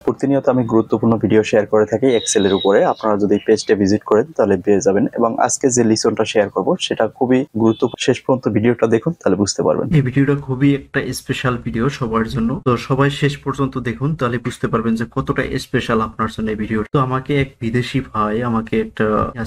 প্রতিনিয়ত আমি গুরুত্বপূর্ণ ভিডিও শেয়ার করে থাকি এক্সেলের উপরে। আপনারা যদি পেজটা ভিজিট করেন তাহলে পেয়ে যাবেন। এবং আজকে যে লিসনটা শেয়ার করব সেটা খুবই গুরুত্বপূর্ণ, শেষ পর্যন্ত ভিডিওটা দেখুন তাহলে বুঝতে পারবেন। এই ভিডিওটা খুবই একটা স্পেশাল ভিডিও সবার জন্য, তো সবাই শেষ পর্যন্ত দেখুন তাহলে বুঝতে পারবেন যে কতটা স্পেশাল আপনার জন্য এই ভিডিও। তো আমাকে এক বিদেশি ভাই আমাকে একটা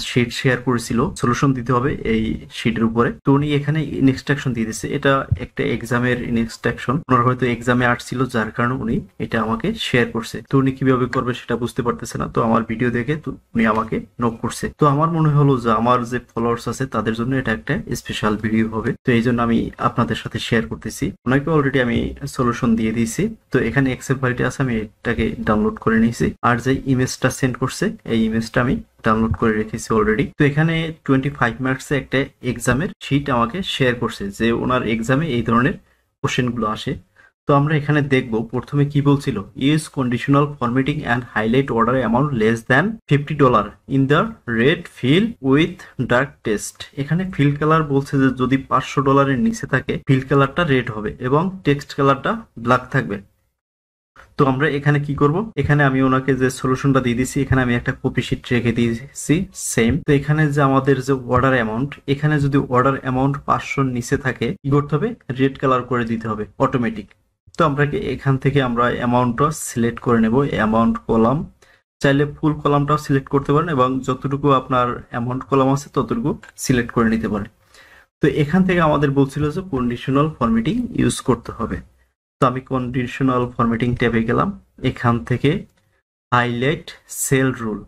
শিট শেয়ার করেছিল, সলিউশন দিতে হবে এই শিটের উপরে। তো উনি এখানে ইনস্ট্রাকশন দিয়ে দিয়েছে, এটা একটা এক্সামের ইনস্ট্রাকশন। ওনার হয়তো এক্সামে আসছিল যার কারণে উনি এটা আমাকে শেয়ার করছে। তো উনি কিভাবে করবে সেটা বুঝতে পারতেছে না, তো আমার ভিডিও দেখে উনি আমাকে নক করছে। তো আমার মনে হলো যে আমার যে ফলোয়ার্স আছে তাদের জন্য এটা একটা স্পেশাল ভিডিও হবে, তো এই জন্য আমি আপনাদের সাথে শেয়ার করতেছি। ওনাকে অলরেডি আমি সলিউশন দিয়ে দিয়েছি। তো এখানে এক্সেল ফাইলটি আছে, আমি এটাকে ডাউনলোড করে নিয়েছি। আর যে ইমেজটা সেন্ড করছে এই ইমেজটা আমি ডাউনলোড করে রেখেছি অলরেডি। তো এখানে 25 মার্কসে একটা এক্সামের শিট আমাকে শেয়ার করছে যে ওনার এক্সামে এই ধরনের কোশ্চেনগুলো আসে। তো আমরা এখানে দেখব প্রথমে কি বলছিল, use conditional formatting and highlight order amount less than $50 in the red fill with dark text. এখানে ফিল কালার বলছে যে যদি $500 নিচে থাকে ফিল কালারটা রেড হবে এবং টেক্সট কালারটা ব্ল্যাক থাকবে। তো আমরা এখানে কি করব, এখানে আমি ওনাকে যে সলিউশনটা দিয়ে দিয়েছি এখানে আমি একটা কপি শিট রেখে দিয়েছি সেম। তো এখানে যে আমাদের যে অর্ডার অ্যামাউন্ট, এখানে যদি অর্ডার অ্যামাউন্ট 500 নিচে থাকে কি করতে হবে, রেড কালার করে দিতে হবে অটোমেটিক। তো আমরা এখান থেকে আমরা অ্যামাউন্টটা সিলেক্ট করে নেব, অ্যামাউন্ট কলাম। চাইলে ফুল কলামটাও সিলেক্ট করতে পারেন এবং যতটুকু আপনার অ্যামাউন্ট কলাম আছে ততটুকু সিলেক্ট করে নিতে পারেন। তো এখান থেকে আমাদের বলছিল যে কন্ডিশনাল ফরম্যাটিং ইউজ করতে হবে। তো আমি কন্ডিশনাল ফরম্যাটিং ট্যাবে গেলাম, এখান থেকে হাইলাইট সেল রুল।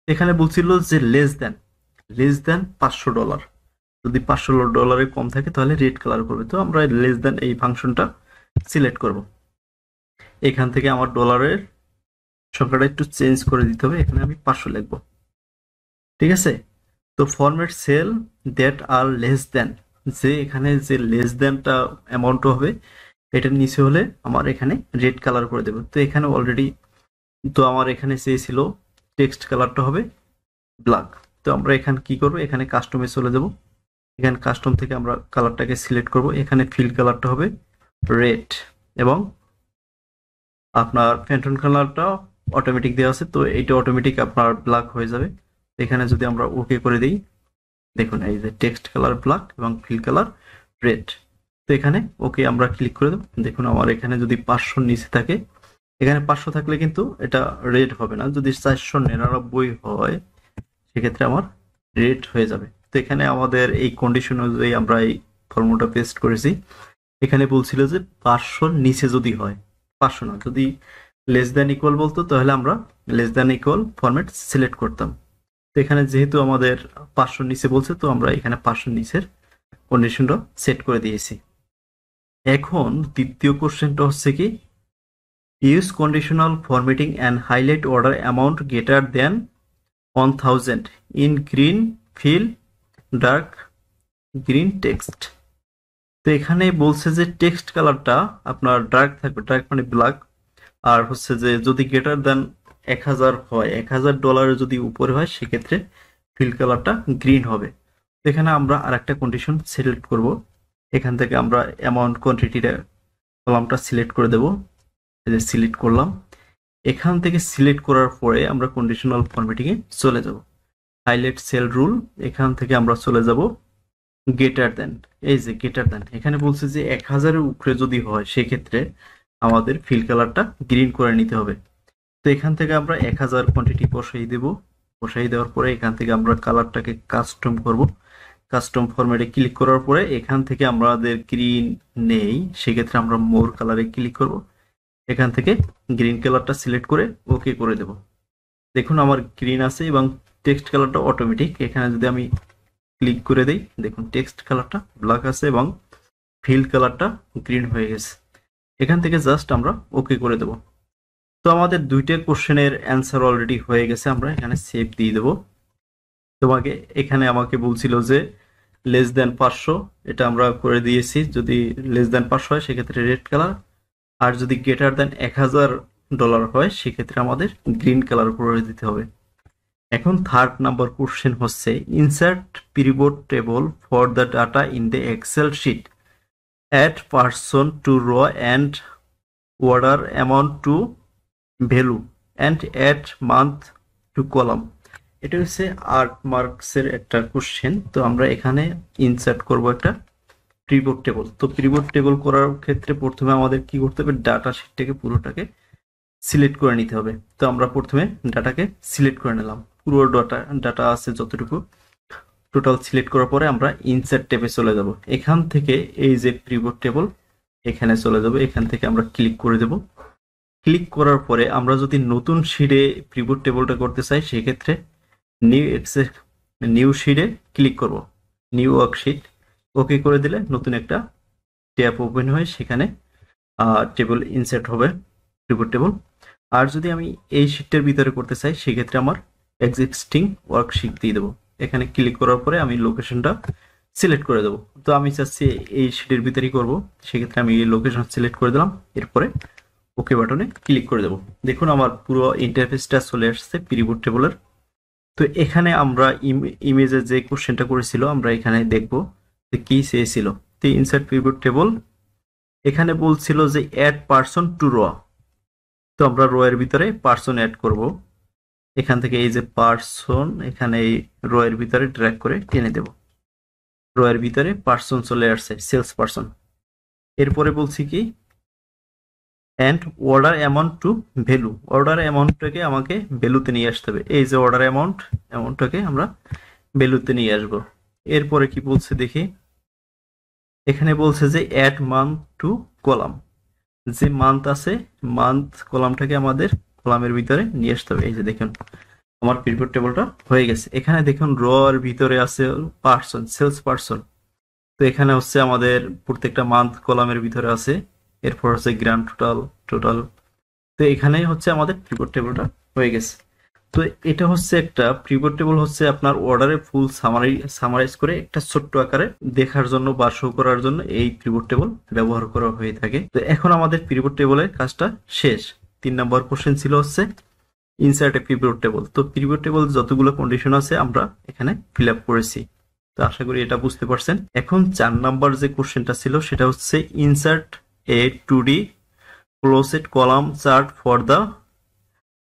এখানে বলছিল যে লেস দ্যান $500, যদি $500 কম থাকে তাহলে রেড কালার করবে। তো আমরা লেস দ্যান এই ফাংশনটা সিলেক্ট করব। এখান থেকে আমার ডলারের সংখ্যাটা একটু চেঞ্জ করে দিতে হবে, এখানে আমি 500 লিখবো, ঠিক আছে। তো format cell that are less than, যে এখানে যে লেস দ্যানটা অ্যামাউন্ট হবে এটার নিচে হলে আমার এখানে রেড কালার করে দেবো। তো এখানে অলরেডি, তো আমার এখানে চেয়েছিল টেক্সট কালারটা হবে ব্ল্যাক। তো আমরা এখানে কি করব, এখানে কাস্টমে চলে যাব, এখানে কাস্টম থেকে আমরা কালারটাকে সিলেক্ট করব। এখানে ফিল কালারটা হবে রেড এবং আপনার প্যান্টন কালারটা অটোমেটিক দেওয়া আছে, তো এইটা অটোমেটিক আপনার ব্ল্যাক হয়ে যাবে। এখানে যদি আমরা ওকে করে দিই, দেখুন এই যে টেক্সট কালার ব্ল্যাক এবং ফিল কালার রেড। তো এখানে ওকে আমরা ক্লিক করে দেব। দেখুন আমার এখানে যদি 500 নিচে থাকে, এখানে 500 থাকলে কিন্তু এটা রেড হবে না, যদি 499 হয় সেক্ষেত্রে আমার রেড হয়ে যাবে। তো এখানে আমাদের এই কন্ডিশন অনুযায়ী আমরা এই ফর্মুলাটা পেস্ট করেছি। এখানে বলছিল যে 500 নিচে যদি হয়, 500 না, যদি লেস দ্যান ইকুয়াল বলতো তাহলে আমরা less than equal format select করতাম। তো এখানে যেহেতু আমাদের 500 নিচে বলছে, তো আমরা এখানে 500 নিচের কন্ডিশনটা সেট করে দিয়েছি। এখন দ্বিতীয় কোশ্চেনটা হচ্ছে কি, use conditional formatting and highlight order amount greater than 1000 in green fill dark green text. তো এখানে বলছে যে টেক্সট কালারটা আপনার ডার্ক থাকবে, ডার্ক মানে ব্ল্যাক। আর হচ্ছে যে যদি গ্রেটার দেন 1000 হয়, $1000 যদি উপরে হয় সেক্ষেত্রে ফিল কালারটা গ্রিন হবে। এখানে আমরা আর একটা কন্ডিশন সিলেক্ট করব। এখান থেকে আমরা অ্যামাউন্ট কোয়ান্টিটিটা কলামটা সিলেক্ট করে দেব, সিলেক্ট করলাম। এখান থেকে সিলেক্ট করার পরে আমরা কন্ডিশনাল ফরম্যাটিং এ চলে যাব, হাইলাইট সেল রুল। এখান থেকে আমরা চলে যাব গ্রেটার দেন, এই যে গ্রেটার দেন, এখানে বলছে যে 1000-এর উপরে যদি হয় সেক্ষেত্রে আমাদের ফিল কালারটা গ্রিন করে নিতে হবে। তো এখান থেকে আমরা 1000 কোয়ান্টিটি বসাই দেব, বসাই দেওয়ার পরে এখান থেকে আমরা কালারটাকে কাস্টম করব। কাস্টম ফরম্যাটে ক্লিক করার পরে এখান থেকে আমাদের গ্রিন নেই, সেক্ষেত্রে আমরা মোর কালারে ক্লিক করব। এখান থেকে গ্রিন কালারটা সিলেক্ট করে ওকে করে দেব। দেখুন আমার গ্রিন আছে এবং টেক্সট কালারটা অটোমেটিক। এখানে যদি আমি ক্লিক করে দেই, দেখুন টেক্সট কালারটা ব্ল্যাক আছে এবং ফিল কালারটা গ্রিন হয়ে গেছে। এখান থেকে জাস্ট আমরা ওকে করে দেব। তো আমাদের দুইটা কোশ্চেনের অ্যান্সার অলরেডি হয়ে গেছে, আমরা এখানে সেভ দিয়ে দেব। তোমাকে এখানে আমাকে বলছিল যে লেস দেন 500, এটা আমরা করে দিয়েছি। যদি লেস দেন 500 হয় সেক্ষেত্রে রেড কালার, আর যদি গ্রেটার দেন $1000 হয় সেক্ষেত্রে আমাদের গ্রিন কালার করে দিতে হবে। এখন থার্ড নাম্বার কোশ্চেন হচ্ছে, insert pivot table for the data in the Excel sheet, add person to row and order amount to value. And add month to column. এটা হচ্ছে 8 মার্কসের একটা কোশ্চেন। তো আমরা এখানে ইনসার্ট করব একটা পিভট টেবল। তো পিভট টেবল করার ক্ষেত্রে প্রথমে আমাদের কি করতে হবে, ডাটা শিটটাকে পুরোটাকে সিলেক্ট করে নিতে হবে। তো আমরা প্রথমে ডাটাকে সিলেক্ট করে নিলাম, পুরো ডাটা আছে যতটুকু টোটাল সিলেক্ট করার পরে আমরা ইনসার্ট ট্যাবে চলে যাব। এখান থেকে এই যে পিভট টেবল এখানে চলে যাব, এখান থেকে আমরা ক্লিক করে দেব। ক্লিক করার পরে আমরা যদি নতুন শিটে পিভট টেবলটা করতে চাই সেক্ষেত্রে নিউ শিটে ক্লিক করব, নিউ ওয়ার্কশিট ওকে করে দিলে নতুন একটা ট্যাব ওপেন হয়, সেখানে টেবল ইনসার্ট হবে পিভট টেবল। আর যদি আমি এই শিটটার ভিতরে করতে চাই সেক্ষেত্রে আমার এক্সিস্টিং ওয়ার্কশিট দিয়ে দেবো। এখানে ক্লিক করার পরে আমি লোকেশনটা সিলেক্ট করে দেবো। তো আমি চাচ্ছি এই শিটের ভিতরেই করব, সেক্ষেত্রে আমি এই লোকেশন সিলেক্ট করে দিলাম, এরপরে ওকে বাটনে ক্লিক করে দেবো। দেখুন আমার পুরো ইন্টারফেসটা চলে আসছে পিভট টেবলের। তো এখানে আমরা ইমেজে যে কোশ্চেনটা করেছিল আমরা এখানে দেখব যে কি চেয়েছিল। তো ইনসার্ট পিভট টেবল এখানে বলছিল যে অ্যাড পারসন টু র। তো আমরা রো এর ভিতরে পারসন অ্যাড করব। এখান থেকে এই যে পারসন এখানে এই রো এর ভিতরে ড্র্যাগ করে টেনে দেব। রো এর ভিতরে পারসন চলে আসছে, সেলস পারসন। এরপরে বলছি কি and order amount to value. Order অ্যামাউন্টটাকে আমাকে ভ্যালুতে নিয়ে আসতে হবে। এই যে অর্ডার অ্যামাউন্টটাকে আমরা ভ্যালুতে নিয়ে আসব। এরপরে কি বলছে দেখি, এখানে বলছে যে অ্যাড মান্থ টু কলাম। যে মান্থ আছে মান্থ কলামটাকে আমাদের কলামের ভিতরে নিয়ে আসতে হবে। এই যে দেখুন আমার পিভট টেবলটা হয়ে গেছে। এখানে দেখুন র এর ভিতরে আছে পারসন, সেলস পারসন। তো এখানে হচ্ছে আমাদের প্রত্যেকটা মান্থ কলামের ভিতরে আছে, এরপর হচ্ছে গ্র্যান্ড টোটাল। তো এখানে হচ্ছে আমাদের পিভট টেবলটা হয়ে গেছে। তো এটা হচ্ছে একটা পিভট টেবল হচ্ছে আপনার অর্ডারে ফুল সামারাইজ করে একটা ছোট্ট আকারে দেখার জন্য বা শো করার জন্য এই পিভট টেবল ব্যবহার করা হয়ে থাকে। তো এখন আমাদের পিভট টেবলের কাজটা শেষ। 3 নম্বর কোশ্চেন ছিল হচ্ছে ইনসার্ট এ পিভট টেবল। তো পিভট টেবল যতগুলো কন্ডিশন আছে আমরা এখানে ফিল আপ করেছি। তো আশা করি এটা বুঝতে পারছেন। এখন 4 নাম্বার যে কোশ্চেনটা ছিল সেটা হচ্ছে insert a 2D closed column chart for the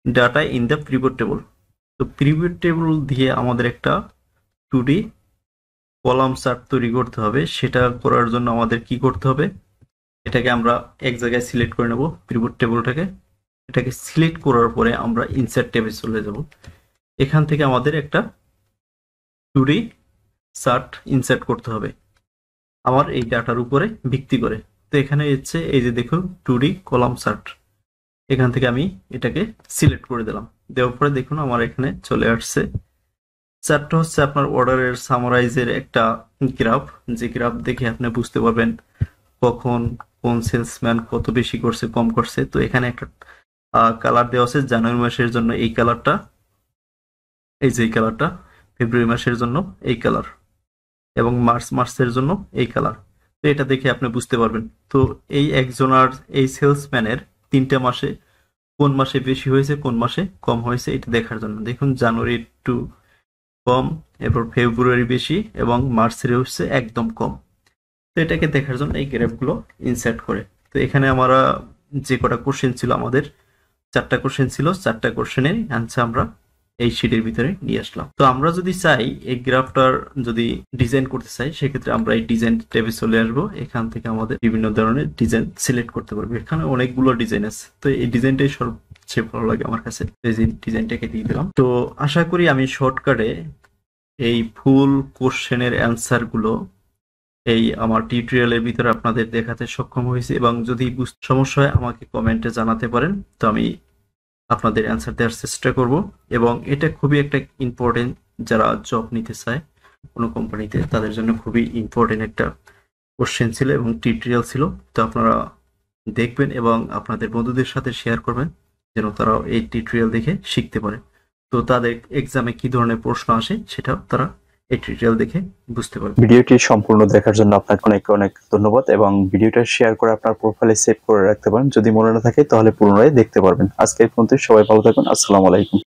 data in the pivot table. তো পিভট টেবল দিয়ে আমাদের একটা 2D কলাম চার্ট তৈরি করতে হবে। সেটা করার জন্য আমাদের কি করতে হবে, এটাকে আমরা এক জায়গায় সিলেক্ট করে নেব পিভট টেবলটাকে। এটাকে সিলেক্ট করার পরে আমরা ইনসার্ট ট্যাবে চলে যাব। এখান থেকে আমাদের একটা 2D চার্ট ইনসার্ট করতে হবে আমার এই ডাটার উপরে ভিত্তি করে। তো এখানে হচ্ছে এই যে দেখুন 2D কলাম চার্ট, এখান থেকে আমি এটাকে সিলেক্ট করে দিলাম। দেওয়ার পরে দেখুন আমার এখানে চলে আসছে। চার্টটা হচ্ছে আপনার অর্ডারের সামারাইজের একটা গ্রাফ, যে গ্রাফ দেখে আপনি বুঝতে পারবেন কখন কোন সেলসম্যান কত বেশি করছে কম করছে। তো এখানে একটা কালার দেওয়া আছে জানুয়ারি মাসের জন্য এই কালারটা, এই যে এই কালারটা, ফেব্রুয়ারি মাসের জন্য এই কালার, এবং মার্চের জন্য এই কালার। তো এটা দেখে আপনি বুঝতে পারবেন। তো এই একজনের এই সেলসম্যানের 3টা মাসে কোন মাসে বেশি হয়েছে কোন মাসে কম হয়েছে এটা দেখার জন্য। দেখুন জানুয়ারি একটু কম, এরপর ফেব্রুয়ারি বেশি, এবং মার্চের হচ্ছে একদম কম। তো এটাকে দেখার জন্য এই গ্রাফগুলো ইনসার্ট করে। তো এখানে আমরা যে কটা কোশ্চেন ছিল আমাদের 4টা কোশ্চেন ছিল, 4টা কোশ্চেনের অ্যান্সার আমরা এই শিটের ভিতরে নিয়ে আসলাম। তো আমরা যদি চাই এই গ্রাফটার যদি ডিজাইন করতে চাই সেক্ষেত্রে আমরা এই ডিজাইন ট্যাবে চলে আসবো। এখান থেকে আমাদের বিভিন্ন ধরনের ডিজাইন সিলেক্ট করতে পারবো। এখানে অনেকগুলো ডিজাইন আছে, তো এই ডিজাইনটাই সবচেয়ে ভালো লাগে আমার কাছে। এই ডিজাইনটাকে দিয়ে দিলাম। তো আশা করি আমি শর্টকাটে এই ফুল কোশ্চেনের অ্যান্সার গুলো এই আমার টিউটোরিয়ালের ভিতরে আপনাদের দেখাতে সক্ষম হয়েছে, এবং যদি সমস্যা হয় আমাকে কমেন্টে জানাতে পারেন। তো আমি আপনাদের অ্যান্সার দেওয়ার চেষ্টা করব। এবং এটা খুবই একটা ইম্পর্টেন্ট, যারা জব নিতে চায় কোনো কোম্পানিতে তাদের জন্য খুবই ইম্পর্টেন্ট একটা কোশ্চেন ছিল এবং টিউটোরিয়াল ছিল। তো আপনারা দেখবেন এবং আপনাদের বন্ধুদের সাথে শেয়ার করবেন যেন তারা এই টিউটোরিয়াল দেখে শিখতে পারে। তো তাদের এক্সামে কি ধরনের প্রশ্ন আসে সেটাও তারা এই টিউটোরিয়াল দেখে বুঝতে পারবে। ভিডিওটি সম্পূর্ণ দেখার জন্য আপনাকে অনেক অনেক ধন্যবাদ, এবং ভিডিওটা শেয়ার করে আপনার প্রোফাইলে সেভ করে রাখতে পারেন। যদি মনে না থাকে তাহলে পুনরায় দেখতে পারবেন। আজকে এই পর্যন্ত, সবাই ভালো থাকুন। আসসালামু আলাইকুম।